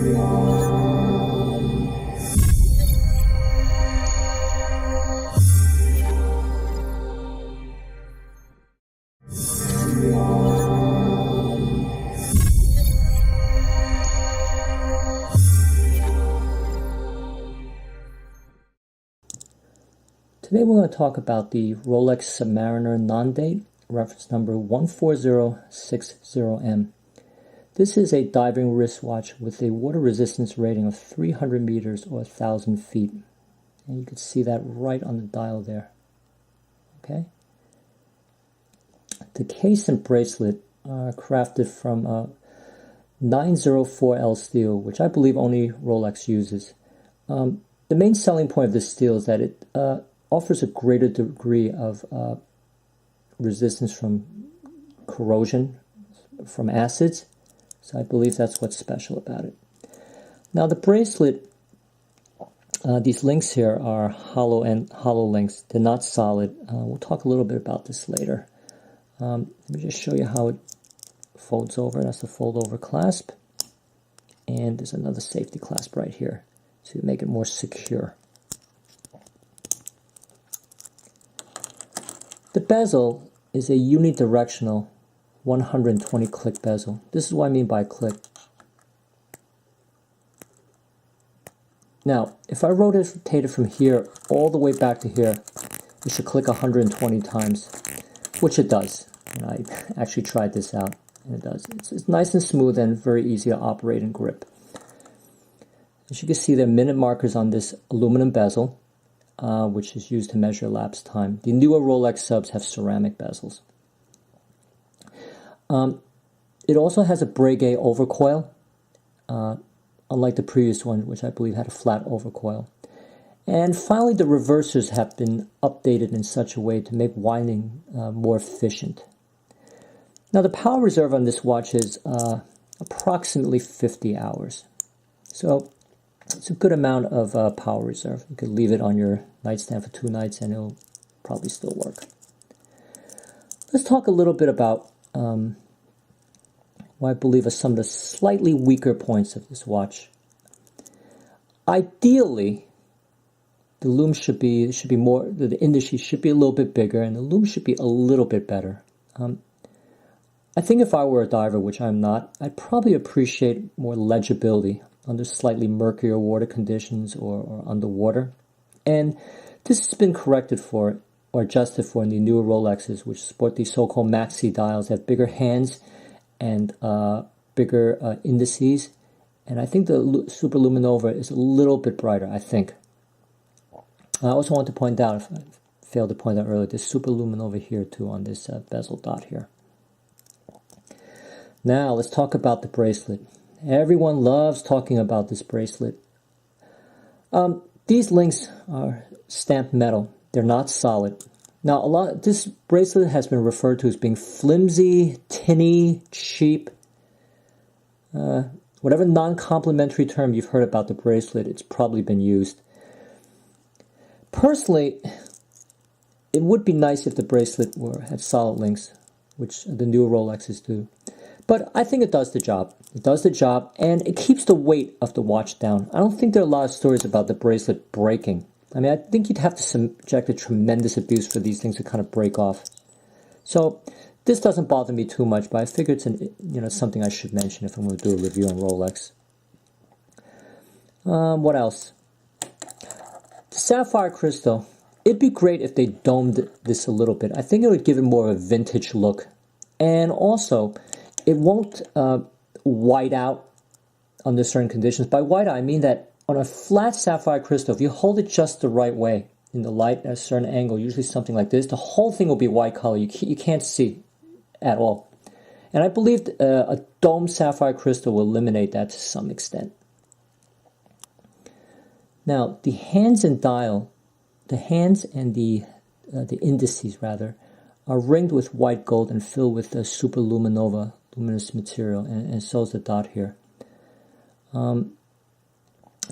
Today we're going to talk about the Rolex Submariner non-date, reference number 14060M. This is a diving wristwatch with a water resistance rating of 300 meters or 1,000 feet. And you can see that right on the dial there. Okay. The case and bracelet are crafted from 904L steel, which I believe only Rolex uses. The main selling point of this steel is that it offers a greater degree of resistance from corrosion from acids. So I believe that's what's special about it. Now the bracelet, these links here are hollow links. They're not solid. We'll talk a little bit about this later. Let me just show you how it folds over. That's the fold over clasp. And there's another safety clasp right here to make it more secure. The bezel is a unidirectional 120 click bezel. This is what I mean by click. Now, if I rotate it from here all the way back to here, it should click 120 times, which it does. And I actually tried this out, and it does. It's nice and smooth and very easy to operate and grip. As you can see, there are minute markers on this aluminum bezel, which is used to measure elapsed time. The newer Rolex subs have ceramic bezels. It also has a Breguet overcoil, unlike the previous one, which I believe had a flat overcoil. And finally, the reversers have been updated in such a way to make winding more efficient. Now, the power reserve on this watch is approximately 50 hours. So it's a good amount of power reserve. You could leave it on your nightstand for 2 nights and it'll probably still work. Let's talk a little bit about what I believe are some of the slightly weaker points of this watch. Ideally, the lume should be more, the indices should be a little bit bigger and the lume should be a little bit better. I think if I were a diver, which I'm not, I'd probably appreciate more legibility under slightly murkier water conditions or underwater. And this has been corrected for or adjusted for in the newer Rolexes, which sport these so-called maxi dials that have bigger hands and bigger indices. And I think the Super Luminova is a little bit brighter, I think. I also want to point out, if I failed to point out earlier, there's Super Luminova here too on this bezel dot here. Now let's talk about the bracelet. Everyone loves talking about this bracelet. These links are stamped metal. They're not solid. Now, this bracelet has been referred to as being flimsy, tinny, cheap. Whatever non-complimentary term you've heard about the bracelet, it's probably been used. Personally, it would be nice if the bracelet had solid links, which the newer Rolexes do. But I think it does the job. It does the job, and it keeps the weight of the watch down. I don't think there are a lot of stories about the bracelet breaking. I mean, I think you'd have to subject a tremendous abuse for these things to kind of break off. So this doesn't bother me too much, but I figure it's something I should mention if I'm going to do a review on Rolex. What else? The sapphire crystal. It'd be great if they domed this a little bit. I think it would give it more of a vintage look. And also, it won't white out under certain conditions. By white out, I mean that on a flat sapphire crystal, if you hold it just the right way in the light at a certain angle, usually something like this, the whole thing will be white color. You can't see at all. And I believe a domed sapphire crystal will eliminate that to some extent. Now, the hands and the indices rather, are ringed with white gold and filled with the Super Luminova luminous material, and so is the dot here.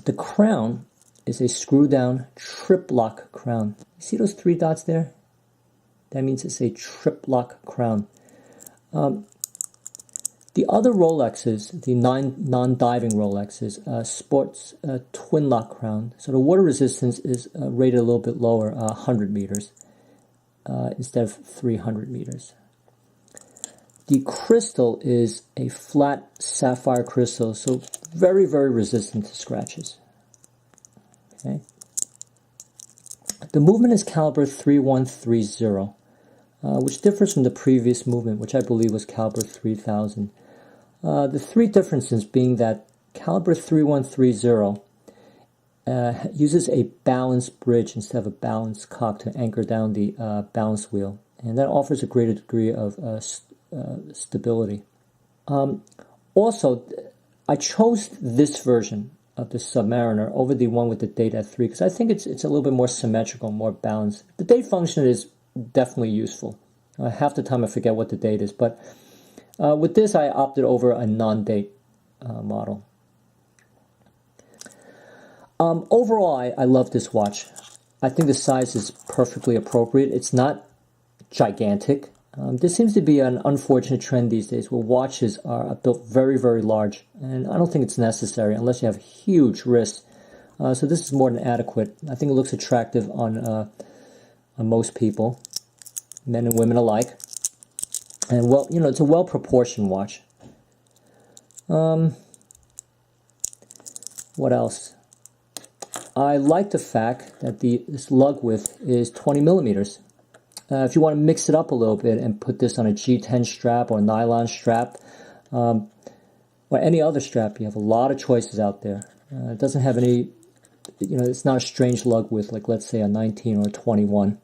The crown is a screw-down trip-lock crown. You see those 3 dots there? That means it's a trip-lock crown. The other Rolexes, the non-diving Rolexes, sports a twin lock crown. So the water resistance is rated a little bit lower, 100 meters, instead of 300 meters. The crystal is a flat sapphire crystal, so very, very resistant to scratches. Okay. The movement is caliber 3130, which differs from the previous movement, which I believe was caliber 3000. The three differences being that caliber 3130 uses a balanced bridge instead of a balanced cock to anchor down the balance wheel, and that offers a greater degree of stability. Also, I chose this version of the Submariner over the one with the date at 3 because I think it's a little bit more symmetrical, more balanced. The date function is definitely useful. Half the time I forget what the date is, but with this I opted over a non-date model. Overall, I love this watch. I think the size is perfectly appropriate. It's not gigantic. This seems to be an unfortunate trend these days where watches are built very, very large, and I don't think it's necessary unless you have huge wrists. So this is more than adequate. I think it looks attractive on most people, men and women alike. And well, you know, it's a well-proportioned watch. What else? I like the fact that this lug width is 20 millimeters. If you want to mix it up a little bit and put this on a G10 strap or a nylon strap, or any other strap, you have a lot of choices out there. It doesn't have any, you know, it's not a strange lug width like, let's say, a 19 or a 21,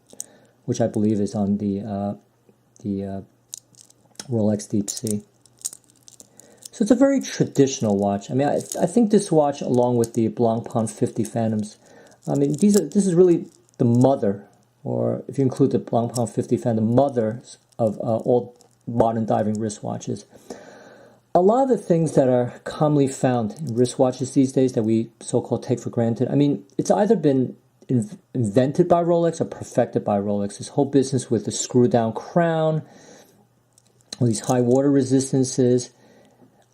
which I believe is on the Rolex Deep Sea. So it's a very traditional watch. I mean, I think this watch, along with the Blancpain 50 Phantoms, I mean, this is really the mother, or if you include the Blancpain 50 Phantom, the mothers of all modern diving wristwatches. A lot of the things that are commonly found in wristwatches these days that we so-called take for granted, I mean, it's either been invented by Rolex or perfected by Rolex. This whole business with the screw-down crown, all these high water resistances,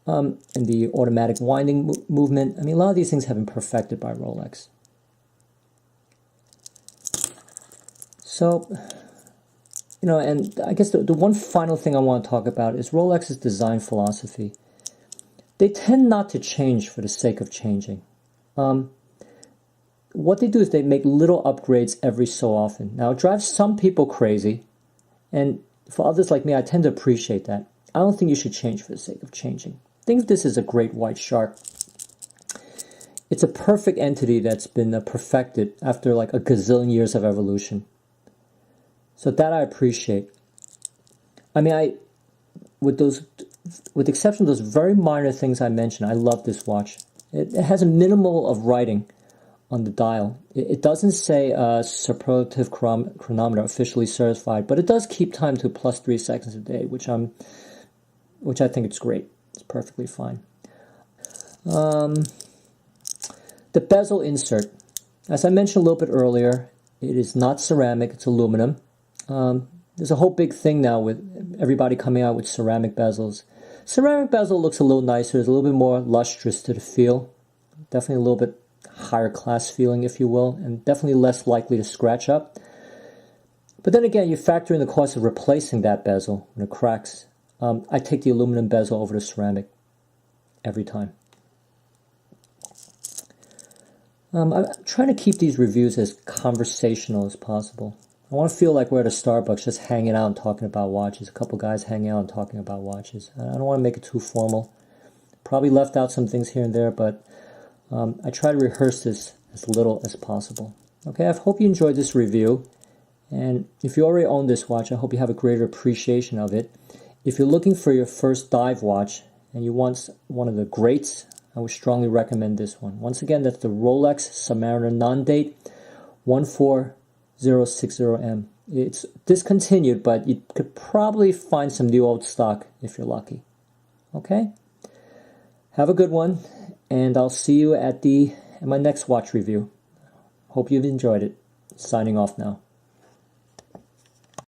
and the automatic winding movement. I mean, a lot of these things have been perfected by Rolex. So, you know, and I guess the one final thing I want to talk about is Rolex's design philosophy. They tend not to change for the sake of changing. What they do is they make little upgrades every so often. Now, it drives some people crazy, and for others like me, I tend to appreciate that. I don't think you should change for the sake of changing. I think this is a great white shark. It's a perfect entity that's been perfected after like a gazillion years of evolution. So that I appreciate. I mean, with the exception of those very minor things I mentioned, I love this watch. It has a minimal of writing on the dial. It doesn't say superlative chronometer officially certified, but it does keep time to plus 3 seconds a day, which I think it's great. It's perfectly fine. The bezel insert, as I mentioned a little bit earlier, it is not ceramic, it's aluminum. There's a whole big thing now with everybody coming out with ceramic bezels. Ceramic bezel looks a little nicer, it's a little bit more lustrous to the feel. Definitely a little bit higher class feeling, if you will, and definitely less likely to scratch up. But then again, you factor in the cost of replacing that bezel when it cracks. I take the aluminum bezel over the ceramic every time. I'm trying to keep these reviews as conversational as possible. I want to feel like we're at a Starbucks just hanging out and talking about watches. A couple guys hanging out and talking about watches. I don't want to make it too formal. Probably left out some things here and there, but I try to rehearse this as little as possible. Okay, I hope you enjoyed this review. And if you already own this watch, I hope you have a greater appreciation of it. If you're looking for your first dive watch and you want one of the greats, I would strongly recommend this one. Once again, that's the Rolex Submariner non-date 14060M. It's discontinued, but you could probably find some new old stock if you're lucky. Okay? Have a good one, and I'll see you at my next watch review. Hope you've enjoyed it. Signing off now.